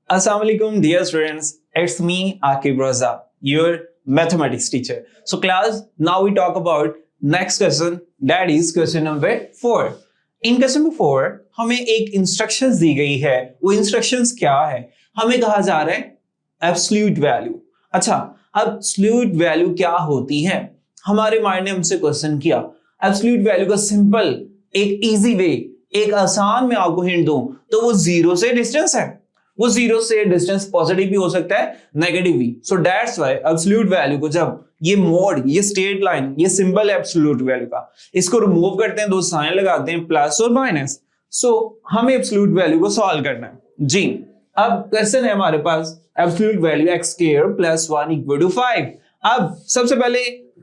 Assalamualaikum dear students, it's me Akib Raza, your mathematics teacher. So class, now we talk about next question, that is question number 4. In question number 4 हमें एक instructions दी गई है. वो instructions क्या है? हमें कहा जा रहा है एब्सोल्यूट वैल्यू. अच्छा, अब एब्सोल्यूट वैल्यू क्या होती है? हमारे माइंड ने हमसे क्वेश्चन किया. एब्सोल्यूट वैल्यू का सिंपल एक इजी वे, एक आसान मैं आपको हिंट दूं तो वो जीरो से डिस्टेंस है. वो जीरो से डिस्टेंस पॉजिटिव भी हो सकता है, नेगेटिव भी. सो दैट्स व्हाई एब्सोल्यूट वैल्यू को जब ये मोड, ये स्ट्रेट लाइन, ये सिंबल है एब्सोल्यूट वैल्यू का, इसको रिमूव करते हैं, दो साइन लगाते हैं प्लस और माइनस. सो हमें एब्सोल्यूट वैल्यू को सॉल्व करना है जी. अब क्वेश्चन है हमारे पास absolute value x square plus 1 equal to 5. अब सबसे पहले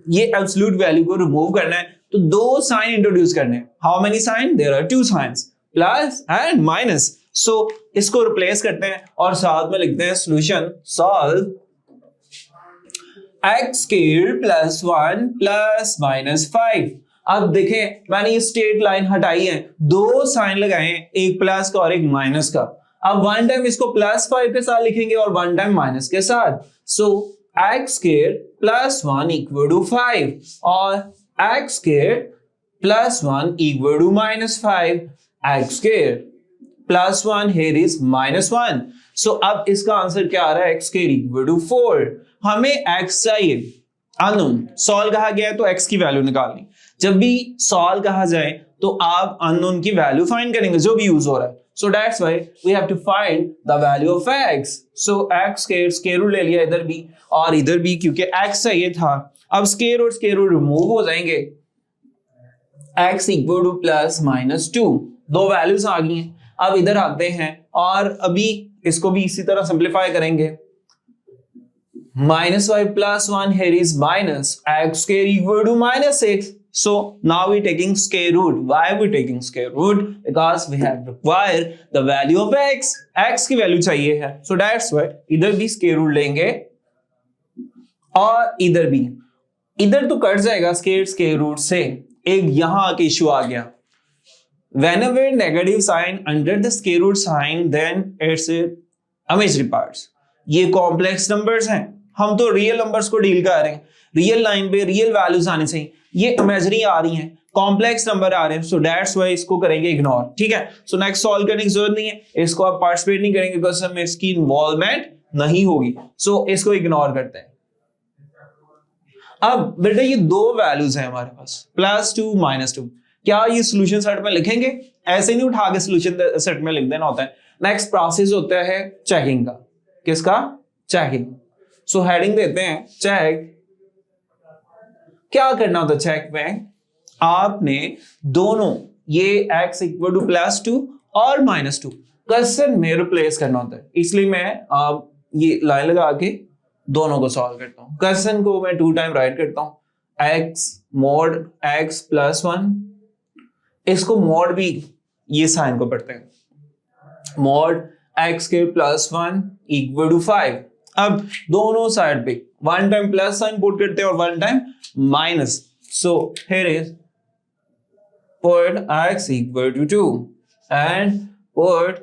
ये एब्सोल्यूट वैल्यू को रिमूव करना है तो दो साइन इंट्रोड्यूस करने हैं. How many sign? There are two signs, plus and minus. So इसको रिप्लेस करते हैं और साथ में लिखते हैं solution. Solve x square plus 1 plus minus 5. अब देखें मैंने ये स्ट्रेट लाइन हटाई है, दो साइन लगाए हैं, एक प्लस का और एक माइनस का. अब वन टाइम इसको प्लस 5 के साथ लिखेंगे और वन टाइम माइनस के साथ. So x square plus 1 equal to 5 और x square plus 1 equal to minus 5. x square plus 1 here is minus 1. So अब इसका आंसर क्या आ रहा है? x square equal to 4. हमें x चाहिए, अननोन. सॉल्व कहा गया है तो x की वैल्यू निकालनी. जब भी सॉल्व कहा जाए तो आप अननोन की वैल्यू फाइंड करेंगे जो भी यूज हो रहा है. So that's why we have to find the value of x. So x square root ले लिया इधर भी और इधर भी, क्योंकि x चाहिए था. अब स्क्वायर रूट रिमूव हो जाएंगे. x equal two plus minus 2, दो वैल्यूज आ गई हैं. अब इधर आते हैं और अभी इसको भी इसी तरह सिंप्लीफाई करेंगे. Minus 5 plus 1 here is minus x square equal to minus 6. So now we taking square root. Why we taking square root? Because we have require the value of x. x की value चाहिए है. So that's why इधर भी square root लेंगे और इधर भी. इधर तो कट जाएगा square root से. एक यहां आके इश्यू आ गया. Whenever negative sign under the square root sign, then it's imaginary parts. ये कॉम्प्लेक्स नंबर्स हैं, हम तो रियल नंबर्स को डील कर रहे हैं. रियल लाइन पे रियल वैल्यूज आनी चाहिए, ये इमेजिनरी आ रही हैं, कॉम्प्लेक्स नंबर आ रहे हैं. सो दैट्स व्हाई इसको करेंगे इग्नोर. ठीक है. सो नेक्स्ट सॉल्व करने की जरूरत नहीं है, इसको आप पार्टिसिपेट नहीं करेंगे बिकॉज़ में इसकी इन्वॉल्वमेंट नहीं होगी. सो इसको इग्नोर करते हैं. अब बेटा ये दो वैल्यूज हैं हमारे पास, प्लस 2 माइनस 2. क्या ये सॉल्यूशन सेट में लिखेंगे? ऐसे नहीं उठा के सॉल्यूशन सेट में लिख देना होता है. नेक्स्ट प्रोसेस होता है चेकिंग का. किसका? चेकिंग. सो हेडिंग देते हैं चेक. क्या करना होता है चेक में? आपने दोनों ये x इक्वल टू प्लस 2 और माइनस 2 क्वेश्चन में रिप्लेस करना होता है. इसलिए मैं ये लाइन लगा के दोनों को सॉल्व करता हूं. क्वेश्चन को मैं 2 टाइम राइट करता हूं. x मॉड x प्लस 1, इसको मॉड भी ये साइन को पढ़ते हैं. मॉड x के प्लस 1 इक्वल टू 5. अब दोनों साइड पे one time plus sign put करते हैं और one time minus. So here is put x equal to 2 and put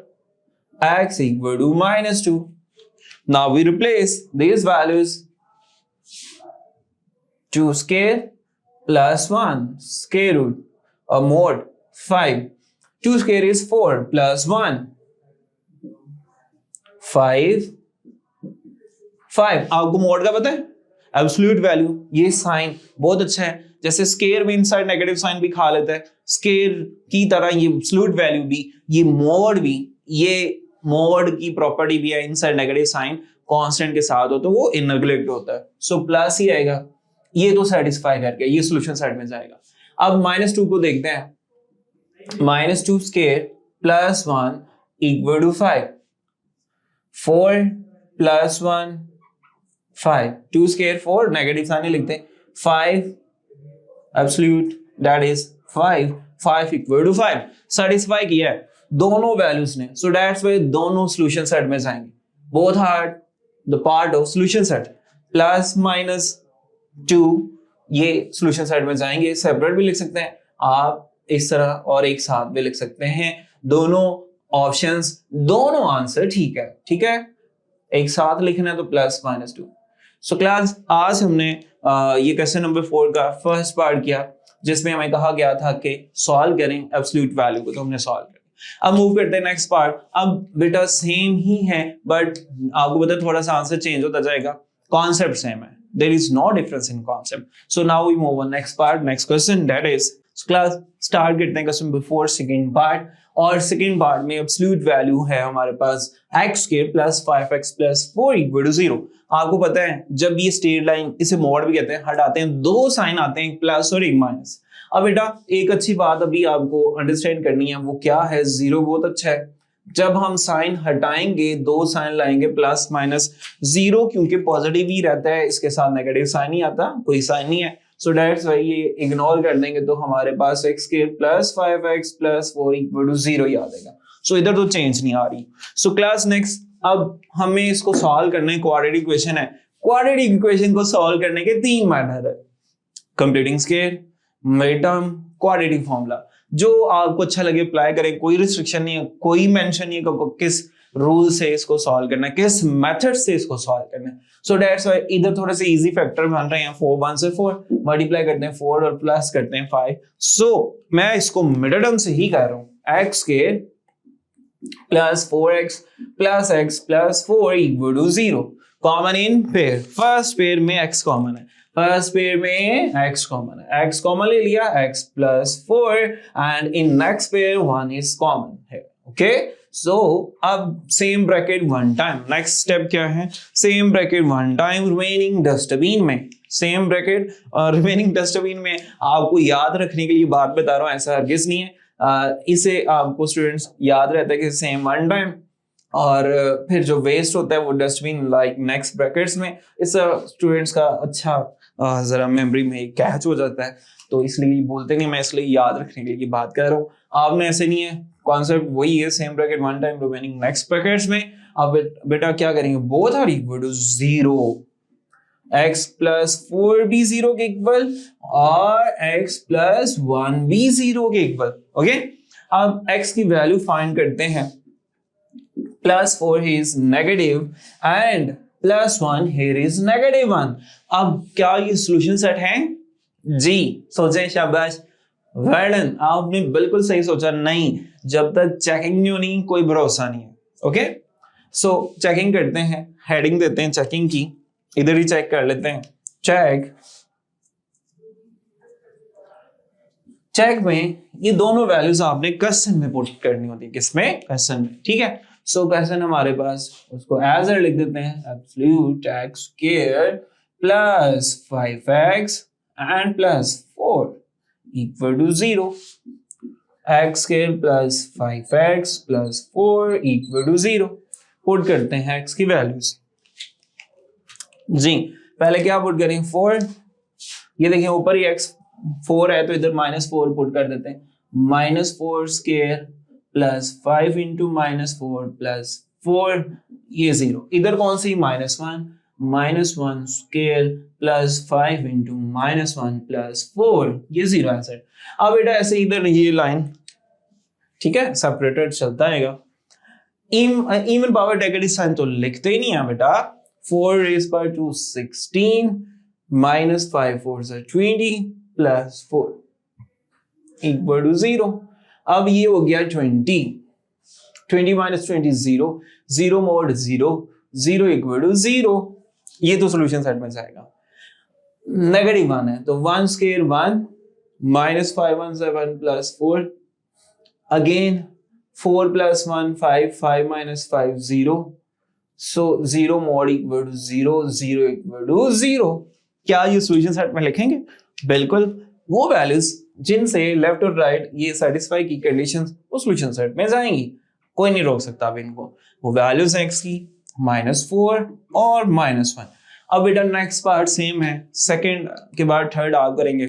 x equal to minus 2. Now we replace these values. 2 square plus 1 square root or mod 5. 2 square is 4 plus 1 5. आपको mode का पता है? Absolute value. ये sign बहुत अच्छा है, जैसे square में इनसाइड नेगेटिव साइन भी खा लेता है, स्केयर की तरह ये एब्सोल्यूट वैल्यू भी, ये मोड भी, ये मोड की प्रॉपर्टी भी है. इनसाइड नेगेटिव साइन कांस्टेंट के साथ हो तो वो इननेग्लेक्ट होता है. सो प्लस ही आएगा. ये तो सेटिस्फाई करके ये सॉल्यूशन साइड में जाएगा. अब माइनस 2 को देखते हैं. Minus 2 square plus 1 equal to 5. 4 plus 1 5. 2 square 4, negative sign लिखते हैं. 5 absolute that is 5 equal to 5. Satisfy किया है दोनों वैल्यूज ने. सो दैट्स व्हाई दोनों सॉल्यूशन सेट में जाएंगे. Both are the part of solution set. Plus minus 2 ये सोल्यूशन सेट में जाएंगे, सेपरेट भी लिख सकते हैं आप इस तरह और एक साथ भी लिख सकते हैं, दोनों ऑप्शंस दोनों आंसर ठीक है, ठीक है, एक साथ लिखना है तो प्लस माइनस 2। सो क्लास आज हमने ये क्वेश्चन नंबर 4 का फर्स्ट पार्ट किया जिसमें हमें कहा गया था कि सॉल्व करें एब्सोल्यूट वैल्यू को, तो हमने सॉल्व किया। अब मूव करते हैं नेक्स्ट पार्ट। अब बेटा सेम ही है बट आपको पता है थोड़ा सा आंसर चेंज होता जाएगा, कॉन्सेप्ट सेम है, there is no difference in concept. So now we move on next part, next question, that is class start करते हैं क्वेश्चन नंबर 4 सेकंड पार्ट। और सेकंड पार्ट में एब्सोल्यूट वैल्यू है हमारे पास x square plus 5x plus 4 equal to 0। आपको पता है जब ये स्ट्रेट लाइन, इसे मोड भी कहते हैं, हटाते हैं दो साइन आते हैं, एक प्लस और एक माइनस। अब बेटा एक अच्छी बात अभी आपको अंडरस्टैंड करनी है, वो क्या है, जीरो बहुत अच्छा है। जब हम साइन हटाएंगे दो साइन लाएंगे प्लस माइनस, जीरो क्योंकि पॉजिटिव ही रहता है, इसके साथ नेगेटिव साइन नहीं आता, कोई साइन नहीं है, सो दैट्स व्हाई ये इग्नोर कर देंगे तो हमारे पास x square plus 5x plus 4 equal to 0 ही आ जाएगा। सो इधर तो चेंज नहीं आ रही। सो क्लास नेक्स्ट, अब हमें इसको सॉल्व करना है, क्वाड्रेटिक इक्वेशन है। क्वाड्रेटिक इक्वेशन को सॉल्व करने के तीन मेथड है, completing square, mid term, quadratic formula. जो आपको अच्छा लगे अप्लाई करें, कोई रिस्ट्रिक्शन नहीं है, कोई मेंशन नहीं है कि किस रूल से इसको सॉल्व करना है, किस मेथड से इसको सॉल्व करना है। सो दैट्स व्हाई इधर थोड़े से इजी फैक्टर बन रहे हैं, 4 1 से 4 मल्टीप्लाई करते हैं 4 और प्लस करते हैं 5। सो मैं इसको मिडिल टर्म से ही कर रहा हूं, x square plus 4x plus x plus 4 equal to 0। Common in pair, first pair में x कॉमन है, फर्स्ट पेयर में x कॉमन है, x कॉमन ले लिया, x plus 4 and in next pair 1 is common है। ओके, सो अब same bracket one time, next step क्या है, same bracket one time remaining dustbin में, सेम ब्रैकेट और रिमेनिंग डस्टबिन में। आपको याद रखने के लिए बात बता रहा हूं, ऐसा हरगिज नहीं है, इसे आपको स्टूडेंट्स याद रहता है कि सेम वन टाइम, और फिर जो वेस्ट होता है वो डस्टबिन लाइक नेक्स्ट ब्रैकेट्स में। इस स्टूडेंट्स का अच्छा जरा मेमोरी में कैच हो जाता है, तो इसलिए बोलते नहीं, मैं इसलिए याद रखने के लिए बात कर रहा हूँ। आपने ऐसे नहीं है, कॉन्सेप्ट वही है, same bracket one time remaining next brackets में। अब बेटा क्या करेंगे, both are equal to 0, x plus 4 भी 0 के इक्वल और x प्लस 1 भी 0 के इक्वल। ओके, अब x की वैल्यू फाइंड करते हैं, plus 4 is negative and plus 1 here is negative 1। अब क्या ये सॉल्यूशन सेट है जी? सोचे, शाबाश, वेल डन, आपने बिल्कुल सही सोचा। नहीं, जब तक चेकिंग नहीं होनी कोई भरोसा नहीं है। ओके, सो चेकिंग करते हैं, हेडिंग देते हैं चेकिंग की, इधर ही चेक कर लेते हैं। चेक में ये दोनों वैल्यूज आपने क्वेश्चन में पुट करनी होती है, किसमें, क्वेश्चन में, ठीक है। सो क्वेश्चन हमारे पास, उसको एज लिख देते हैं, absolute x square plus 5x and plus 4 equal to 0, x square plus 5x plus 4 equal to 0। Put करते हैं x की वैल्यूज जी। पहले क्या पुट करें, 4, ये देखिए ऊपर ही x 4 है तो इधर -4 पुट कर देते हैं, -4 स्क्वायर प्लस 5 इंटू -4 प्लस 4, ये 0। इधर कौन सी, -1 स्क्वायर प्लस 5 इंटू -1 प्लस 4, ये 0 आंसर। अब बेटा ऐसे इधर ये लाइन, ठीक है, सेपरेटेड चलता रहेगा। इवन पावर नेगेटिव साइन तो लिखते ही नहीं है बेटा। 4 raise power 2 16 minus 5 4 20 plus 4 equal to 0। अब ये हो गया 20 माइनस 20 0, 0 मोड 0, 0 इक्वल टू 0। ये तो सॉल्यूशन सेट में जाएगा। नेगेटिव 1 है तो 1 square 1 minus 5 1 7 plus 4, again 4 plus 1 5, 5 minus 5 0, so 0 mod equal to 0, 0 equal to 0। क्या ये सॉल्यूशन सेट में लिखेंगे? बिल्कुल, वो वैल्यूज जिनसे लेफ्ट और राइट ये सेटिस्फाई की कंडीशंस वो सॉल्यूशन सेट में जाएंगी, कोई नहीं रोक सकता अब इनको। वो वैल्यूज हैं x की -4 और -1। अब बेटा नेक्स्ट पार्ट सेम है, सेकंड के बाद थर्ड आप करेंगे।